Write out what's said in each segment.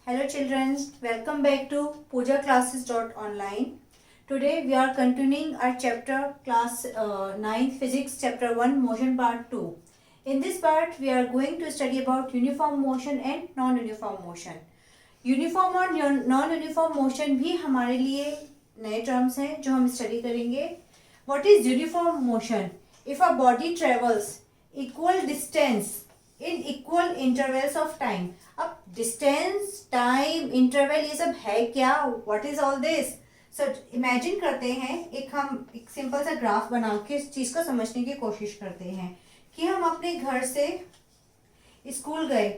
Hello children, welcome back to pujaclasses.online. Today we are continuing our chapter class 9 physics chapter 1 motion part 2. In this part we are going to study about uniform motion and non-uniform motion. Uniform और non uniform motion भी हमारे लिए नए terms हैं जो हम study करेंगे. What is uniform motion? If a body travels equal distance in equal intervals of time. अब डिस्टेंस, टाइम, इंटरवल ये सब है क्या? What is all this? So imagine करते हैं, हम एक सिंपल सा ग्राफ बना के इस चीज को समझने की कोशिश करते हैं कि हम अपने घर से स्कूल गए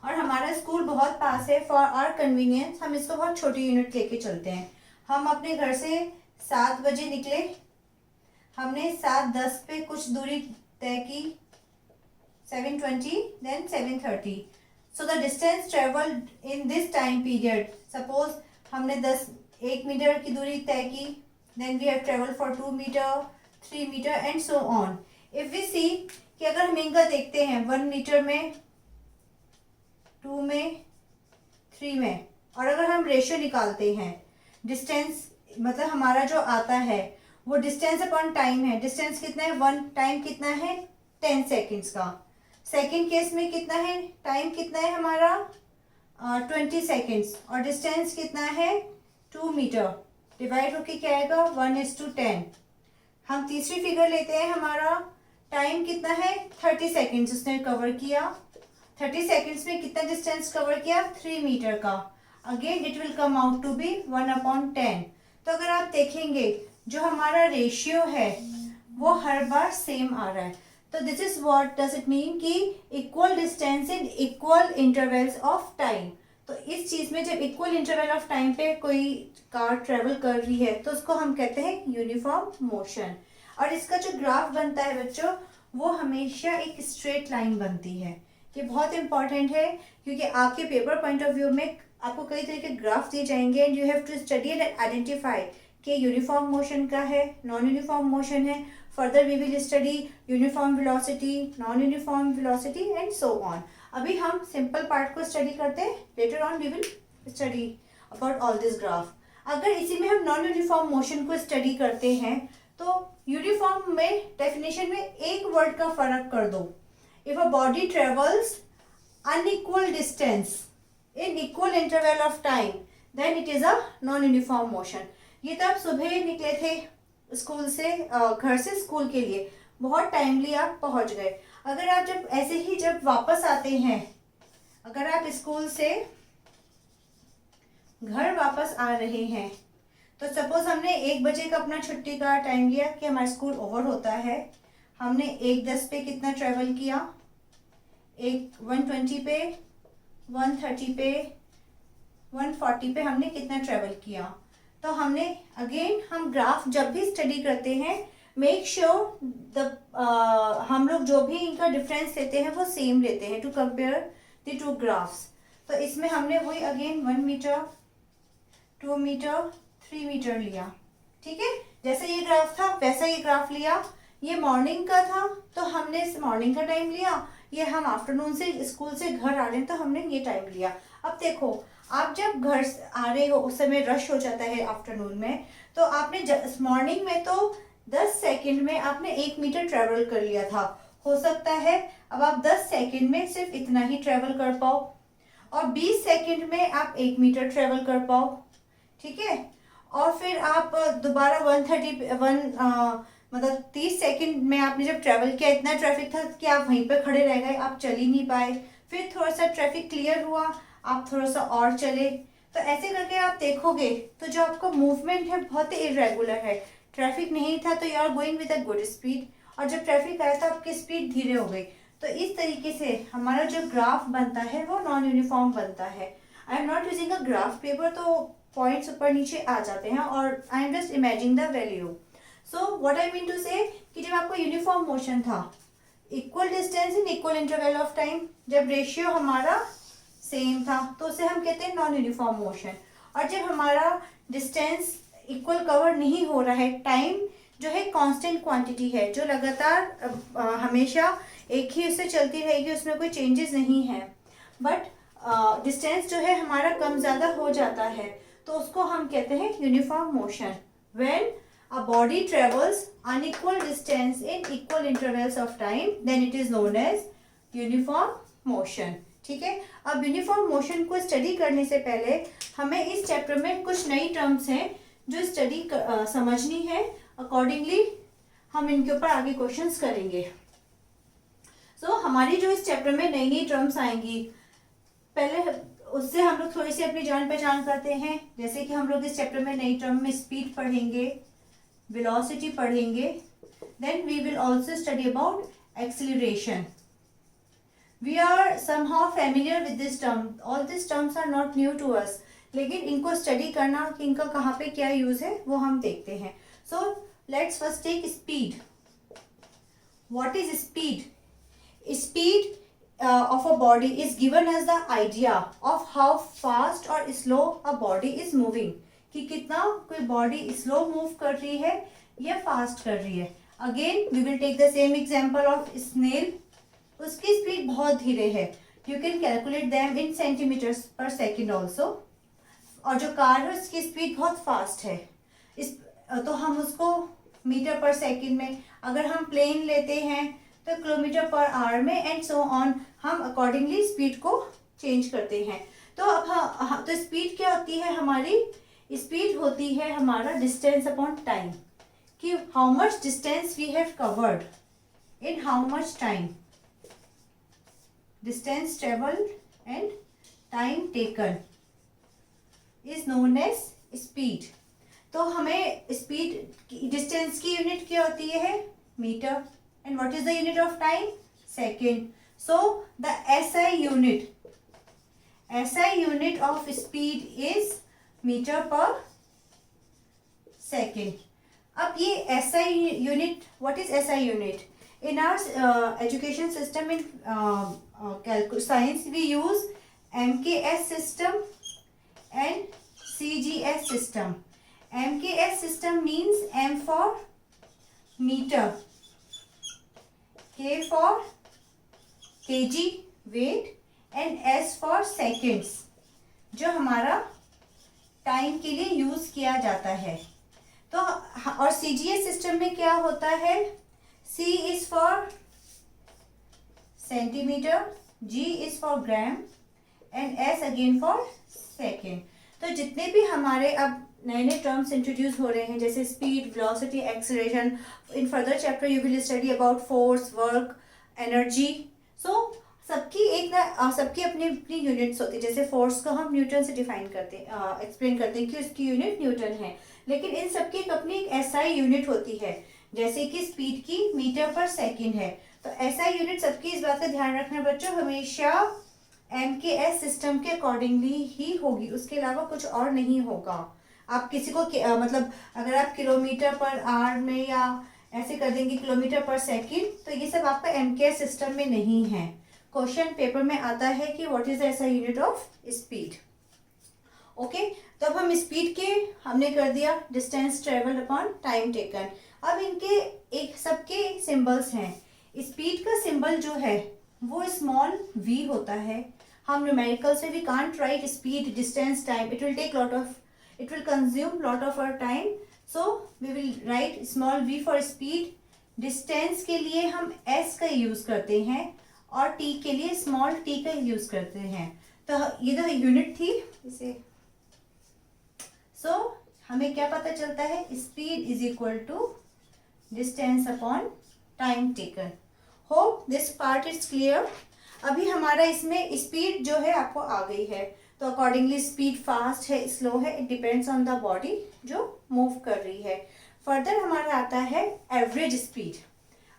और हमारा स्कूल बहुत पास है. फॉर आवर कन्वीनियंस हम इसको बहुत छोटी यूनिट लेके चलते हैं. हम अपने घर से 7 बजे निकले, हमने 7:10 पे कुछ दूरी तय की, 7:20 then 7:30. So the distance travelled in this time period, suppose हमने 1 मीटर की दूरी तय की, then we have travel for 2 metre, 3 metre and so on. If we see कि अगर हम इनका देखते हैं 1 मीटर में, 2 में, 3 में, और अगर हम रेशियो निकालते हैं डिस्टेंस, मतलब हमारा जो आता है वो डिस्टेंस अपॉन टाइम है. डिस्टेंस कितना है? 1. टाइम कितना है? 10 सेकेंड्स का. सेकेंड केस में कितना है? टाइम कितना है हमारा? 20 सेकेंड्स. और डिस्टेंस कितना है? 2 मीटर. डिवाइड होके क्या आएगा? 1:10. हम तीसरी फिगर लेते हैं, हमारा टाइम कितना है? 30 सेकेंड्स उसने कवर किया. 30 सेकेंड्स में कितना डिस्टेंस कवर किया? 3 मीटर का. Again it will come out to be 1/10. तो अगर आप देखेंगे जो हमारा रेशियो है वो हर बार सेम आ रहा है. तो this is what does it mean कि equal distance in equal intervals of time. तो इस चीज में जब इक्वल इंटरवल ऑफ टाइम पे कोई कार ट्रेवल कर रही है तो उसको हम कहते हैं यूनिफॉर्म मोशन. और इसका जो ग्राफ बनता है बच्चों, वो हमेशा एक स्ट्रेट लाइन बनती है. ये बहुत इंपॉर्टेंट है क्योंकि आपके पेपर पॉइंट ऑफ व्यू में आपको कई तरह के ग्राफ दिए जाएंगे and you have to study and identify कि यूनिफॉर्म मोशन का है, नॉन यूनिफॉर्म मोशन है. Further we will study uniform velocity, non uniform velocity and so on. अभी हम सिंपल पार्ट को स्टडी करते हैं, later on we will study about all this graph. अगर इसी में हम नॉन यूनिफॉर्म मोशन को स्टडी करते हैं तो यूनिफॉर्म में डेफिनेशन में एक वर्ड का फर्क कर दो. If a body travels unequal distance in equal interval of time, then it is a non-uniform motion. ये तो आप सुबह निकले थे स्कूल से, घर से स्कूल के लिए, बहुत टाइमली आप पहुंच गए. अगर आप जब ऐसे ही जब वापस आते हैं, अगर आप स्कूल से घर वापस आ रहे हैं तो सपोज हमने 1 बजे का अपना छुट्टी का टाइम लिया कि हमारा स्कूल ओवर होता है. हमने 1:10 पे कितना ट्रेवल किया? 1:20 पे, 1:30 पे, 1:40 पे हमने कितना ट्रेवल किया? तो हमने अगेन हम ग्राफ जब भी स्टडी करते हैं, मेक श्योर द हम लोग जो भी इनका डिफरेंस लेते हैं वो सेम लेते हैं टू कंपेयर द 2 ग्राफ्स. तो इसमें हमने वही अगेन 1 मीटर, 2 मीटर, 3 मीटर लिया. ठीक है, जैसे ये ग्राफ था वैसा ये ग्राफ लिया. ये मॉर्निंग का था तो हमने मॉर्निंग का टाइम लिया. ये हम आफ्टरनून से स्कूल से घर आ रहे हैं तो हमने ये टाइम लिया. अब देखो, आप जब घर आ रहे हो उस समय रश हो जाता है आफ्टरनून में, तो आपने मॉर्निंग में तो 10 सेकंड में आपने 1 मीटर ट्रेवल कर लिया था. हो सकता है अब आप 10 सेकंड में सिर्फ इतना ही ट्रेवल कर पाओ और 20 सेकंड में आप 1 मीटर ट्रेवल कर पाओ. ठीक है, और फिर आप दोबारा 30 सेकंड में आपने जब ट्रेवल किया, इतना ट्रैफिक था कि आप वहीं पे खड़े रह गए, आप चल ही नहीं पाए. फिर थोड़ा सा ट्रैफिक क्लियर हुआ, आप थोड़ा सा और चले. तो ऐसे करके आप देखोगे तो जो आपका मूवमेंट है बहुत ही इरेगुलर है. ट्रैफिक नहीं था तो you are going with a good speed, और जब ट्रैफिक आया तो आपकी स्पीड धीरे हो गई. तो इस तरीके से हमारा जो ग्राफ बनता है वो नॉन यूनिफॉर्म बनता है. I am not using a graph paper, तो पॉइंट्स ऊपर नीचे आ जाते हैं और I am just imaging the value. So what I mean to say कि जब आपको यूनिफॉर्म मोशन था, equal distance in equal interval of time, जब रेशियो हमारा सेम था तो उसे हम कहते हैं नॉन यूनिफॉर्म मोशन. और जब हमारा डिस्टेंस इक्वल कवर नहीं हो रहा है, टाइम जो है कांस्टेंट क्वांटिटी है जो लगातार हमेशा एक ही उससे चलती रहेगी, उसमें कोई चेंजेस नहीं है, बट डिस्टेंस जो है हमारा कम ज़्यादा हो जाता है तो उसको हम कहते हैं uniform motion. When a body travels unequal distance in equal intervals of time then it is known as uniform motion. ठीक है, अब यूनिफॉर्म मोशन को स्टडी करने से पहले हमें इस चैप्टर में कुछ नई टर्म्स हैं जो स्टडी समझनी है। अकॉर्डिंगली हम इनके ऊपर आगे क्वेश्चंस करेंगे। हमारी जो इस चैप्टर में नई नई टर्म्स आएंगी, पहले उससे हम लोग थोड़ी सी अपनी जान पहचान करते हैं। जैसे कि हम लोग इस चैप्टर में नई टर्म में स्पीड पढ़ेंगे, वेलोसिटी पढ़ेंगे, then we will also study about acceleration. We are somehow familiar with this term, all this terms are not new to us, लेकिन इनको स्टडी करना कि इनका कहाँ पे क्या यूज है वो हम देखते हैं। So let's first take speed. What is speed? Speed of a body is given as the idea of how fast or slow a body is moving, कि कितना कोई बॉडी स्लो मूव कर रही है या फास्ट कर रही है। Again we will take the same example of snail, उसकी स्पीड बहुत धीरे है, you can calculate them in centimetres per second also. और जो कार है उसकी स्पीड बहुत फास्ट है, तो हम उसको मीटर पर सेकेंड में, अगर हम प्लेन लेते हैं तो किलोमीटर पर आवर में, एंड सो ऑन, हम अकॉर्डिंगली स्पीड को चेंज करते हैं। तो अब तो स्पीड क्या होती है हमारी? स्पीड होती है हमारा डिस्टेंस अपॉन टाइम, कि how much distance we have covered in how much time, distance travelled and time taken is known as speed. तो हमें स्पीड डिस्टेंस की यूनिट क्या होती है? Metre. And what is the unit of time? Second. So the SI unit of speed is meter per second. अब ये SI unit, what is SI unit? In our education system in science we use MKS system and CGS system. MKS system means M for meter, K for kg weight and S for seconds, जो हमारा time के लिए use किया जाता है। तो और CGS system में क्या होता है? C is for centimetre, G is for gram and S again for second. तो जितने भी हमारे अब नए नए टर्म्स इंट्रोड्यूस हो रहे हैं, जैसे speed, velocity, acceleration, in further chapter you will study about force, work, energy. So सबकी अपनी अपनी यूनिट्स होती है। जैसे फोर्स को हम न्यूटन से डिफाइन करते हैं, एक्सप्लेन करते हैं कि उसकी यूनिट न्यूटन है, लेकिन इन सबकी अपनी एक SI यूनिट होती है। जैसे कि स्पीड की मीटर पर सेकेंड है, तो SI यूनिट सबकी, इस बात का ध्यान रखना बच्चों, हमेशा MKS सिस्टम के अकॉर्डिंगली ही होगी, उसके अलावा कुछ और नहीं होगा। आप किसी को मतलब अगर आप किलोमीटर पर आवर में या ऐसे कर देंगे किलोमीटर पर सेकंड, तो ये सब आपका MKS सिस्टम में नहीं है। क्वेश्चन पेपर में आता है कि what is the SI unit of speed. Okay, तो अब हम स्पीड के हमने कर दिया distance travelled upon time taken. अब इनके एक सबके सिंबल्स हैं। स्पीड का सिंबल जो है वो स्मॉल v होता है। हम न्यूमेरिकल से we can't write speed, distance, time, it will consume lot of our time, so we will write small v for speed। Distance के लिए हम s का यूज करते हैं और t के लिए स्मॉल t का यूज करते हैं। तो ये तो यूनिट थी इसे। सो हमें क्या पता चलता है? Speed is equal to distance upon time taken. Hope this part is clear. अभी हमारा इसमें स्पीड जो है आपको आ गई है, तो अकॉर्डिंगली स्पीड फास्ट है, स्लो है, it depends on the body जो मूव कर रही है। फर्दर हमारा आता है एवरेज स्पीड।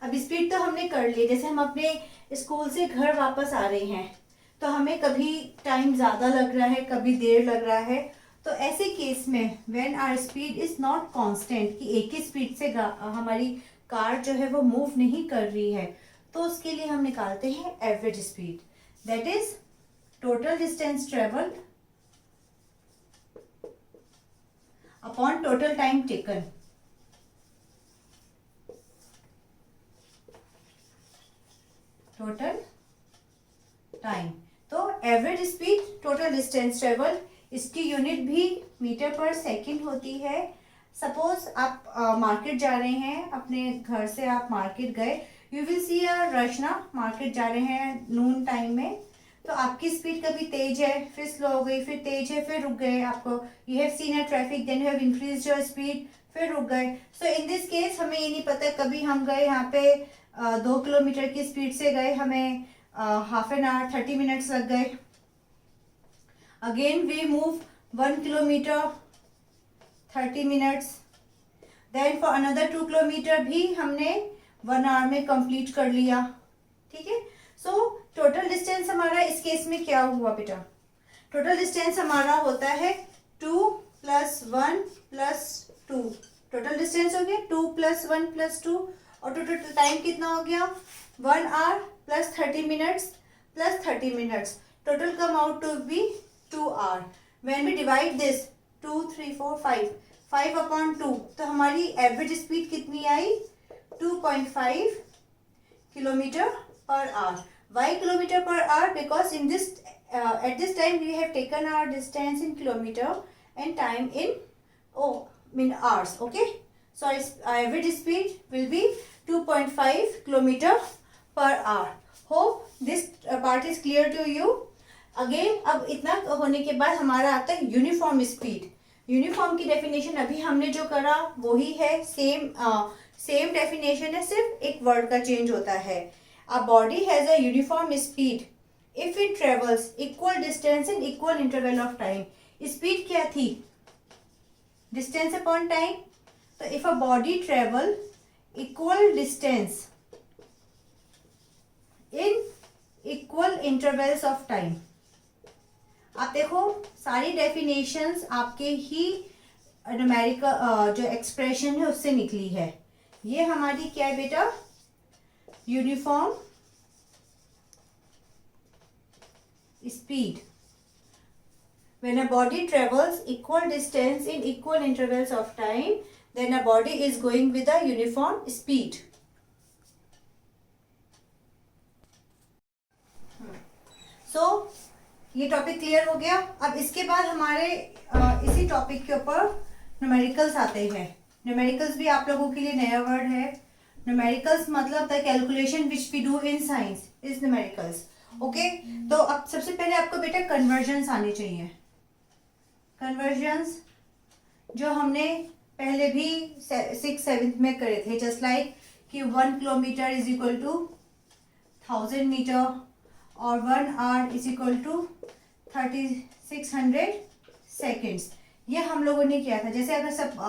अब स्पीड तो हमने कर ली, जैसे हम अपने स्कूल से घर वापस आ रहे हैं तो हमें कभी टाइम ज़्यादा लग रहा है, कभी देर लग रहा है, तो ऐसे केस में when our speed is not constant, कि एक ही स्पीड से हमारी कार जो है वो मूव नहीं कर रही है, तो उसके लिए हम निकालते हैं average speed, that is total distance traveled upon total time taken। total time तो average speed total distance travel, इसकी यूनिट भी मीटर पर सेकंड होती है। सपोज आप मार्केट जा रहे हैं, अपने घर से आप मार्केट गए, you will see a rush ना, मार्केट जा रहे हैं नून टाइम में, तो आपकी स्पीड कभी तेज है, फिर स्लो हो गई, फिर तेज है, फिर रुक गए, आपको you have seen a traffic, then you have increase your speed, फिर रुक गए। सो इन दिस केस हमें ये नहीं पता, कभी हम गए यहाँ पे 2 किलोमीटर की स्पीड से गए, हमें हाफ एन आवर 30 मिनट्स लग गए। Again we move 1 kilometre 30 minutes, then for another 2 kilometre भी हमने 1 आवर में कंप्लीट कर लिया। ठीक है, सो टोटल डिस्टेंस हमारा इस केस में क्या हुआ बेटा? टोटल डिस्टेंस हमारा होता है 2 + 1 + 2। टोटल डिस्टेंस हो गया 2 + 1 + 2, और टोटल टाइम कितना हो गया? 1 hour + 30 minutes + 30 minutes, total come out to be 2 hour. When we divide this 2 3 4 5/2, तो हमारी एवरेज स्पीड कितनी आई? 2.5 kilometre per hour. Why kilometer per hour? Because in this at this time we have taken our distance in kilometer and time in hours. Okay, so our average speed will be 2.5 kilometer per hour. Hope this part is clear to you. Again, अब इतना होने के बाद हमारा आता है uniform speed. Uniform की definition अभी हमने जो करा वही है, सेम डेफिनेशन है, सिर्फ एक वर्ड का चेंज होता है। A body has a uniform speed if it travels equal distance in equal interval of time. Speed क्या थी? Distance upon time. So if a body travel equal distance in equal intervals of time, आप देखो सारी definitions आपके ही numerical जो expression है उससे निकली है। ये हमारी क्या है बेटा? Uniform speed. When a body travels equal distance in equal intervals of time, then a body is going with a uniform speed. So ये टॉपिक क्लियर हो गया। अब इसके बाद हमारे इसी टॉपिक के ऊपर न्यूमेरिकल्स आते हैं। न्यूमेरिकल्स भी आप लोगों के लिए नया वर्ड है। न्यूमेरिकल्स मतलब the calculation which we do in science is numericals. Okay, तो अब सबसे पहले आपको बेटा कन्वर्जन्स आने चाहिए। कन्वर्जन्स जो हमने पहले भी 6th 7th में करे थे, जस्ट लाइक कि 1 kilometre is equal to 1000 metre और 1 hour is equal to 3600 seconds. ये हम लोगों ने किया था। जैसे अगर सब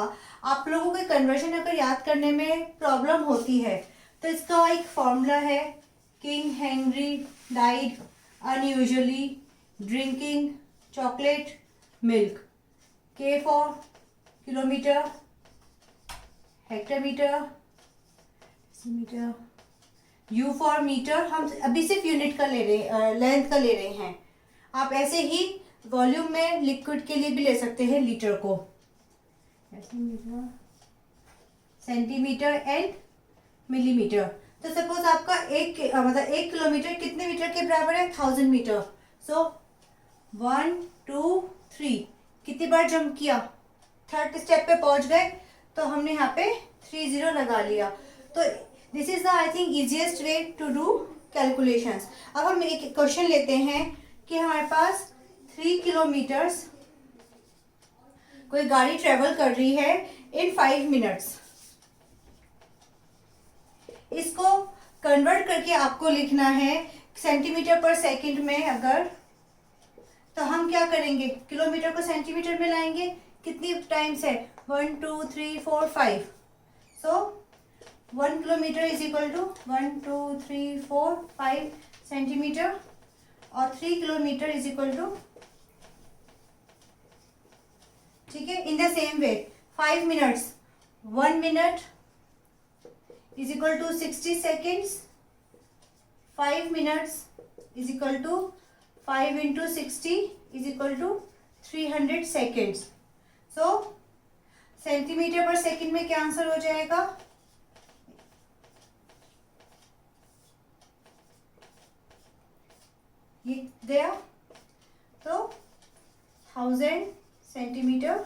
आप लोगों के कन्वर्जन अगर याद करने में प्रॉब्लम होती है तो इसका एक फॉर्मूला है, king Henry died unusually drinking chocolate milk. K for kilometre, hectometre, metre, U for metre. हम अभी सिर्फ यूनिट का ले रहे, लेंथ का ले रहे हैं। आप ऐसे ही वॉल्यूम में लिक्विड के लिए भी ले सकते हैं लीटर को, सेंटीमीटर एंड मिलीमीटर। तो सपोज आपका मतलब 1 किलोमीटर कितने मीटर के बराबर है? 1000 मीटर। सो 1 2 3 कितनी बार जंप किया? 3rd स्टेप पे पहुंच गए तो हमने यहाँ पे 30 लगा लिया। तो this is the I think easiest way to do calculations. अब हम एक क्वेश्चन लेते हैं कि हमारे पास 3 किलोमीटर्स कोई गाड़ी ट्रेवल कर रही है इन 5 मिनट्स। इसको कन्वर्ट करके आपको लिखना है सेंटीमीटर पर सेकंड में। अगर तो हम क्या करेंगे? किलोमीटर को सेंटीमीटर में लाएंगे। कितनी टाइम्स है? 1 2 3 4 5। So 1 kilometre is equal to 1 2 3 4 5 centimetre और 3 किलोमीटर इज इक्वल टू, ठीक है, in the same way 5 minutes 1 minute is equal to 60 seconds. 5 minutes is equal to 5 into 60 is equal to 300 seconds. So centimetre पर second में क्या answer हो जाएगा? ये दिया, तो 1000 सेंटीमीटर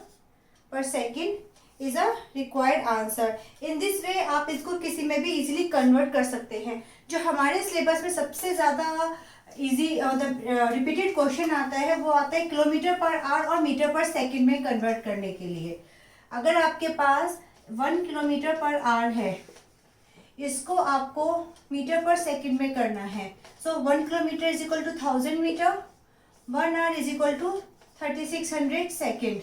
पर second is a required answer. In this way आप इसको किसी में भी इजीली कन्वर्ट कर सकते हैं। जो हमारे सिलेबस में सबसे ज़्यादा इजी रिपीटेड क्वेश्चन आता है वो आता है किलोमीटर पर आवर और मीटर पर सेकंड में कन्वर्ट करने के लिए। अगर आपके पास 1 किलोमीटर पर आवर है, इसको आपको मीटर पर सेकंड में करना है। So 1 kilometre is equal to 1000 metre, 1 hour is equal to 3600 second.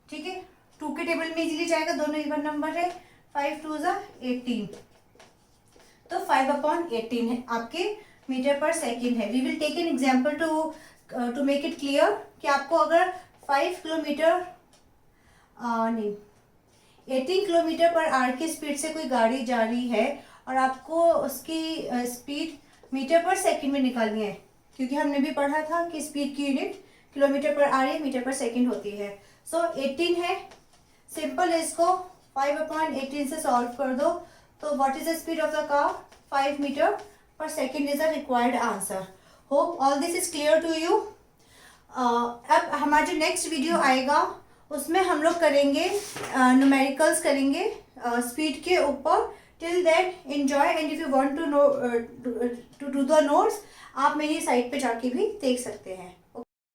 ठीक है, 2 के टेबल में इजीली जाएगा, दोनों इवन नंबर है। 5 2 ज़ा 18, तो 5/18 है आपके मीटर पर सेकेंड है। We will take an example to make it clear कि आपको अगर 5 किलोमीटर नहीं 18 किलोमीटर पर आवर की स्पीड से कोई गाड़ी जा रही है और आपको उसकी स्पीड मीटर पर सेकंड में निकालनी है, क्योंकि हमने भी पढ़ा था कि स्पीड की यूनिट किलोमीटर पर आवर या मीटर पर सेकंड होती है। सो 18 है, सिंपल है, इसको 5/18 से सॉल्व कर दो, तो what is the speed of the car? 5 metre पर second is the required answer. Hope all this is clear to you. अब हमारा जो नेक्स्ट वीडियो आएगा उसमें हम लोग करेंगे न्यूमेरिकल्स करेंगे स्पीड के ऊपर। Till that enjoy, and if you want to know to do the notes, आप मेरी साइट पे जाके भी देख सकते हैं।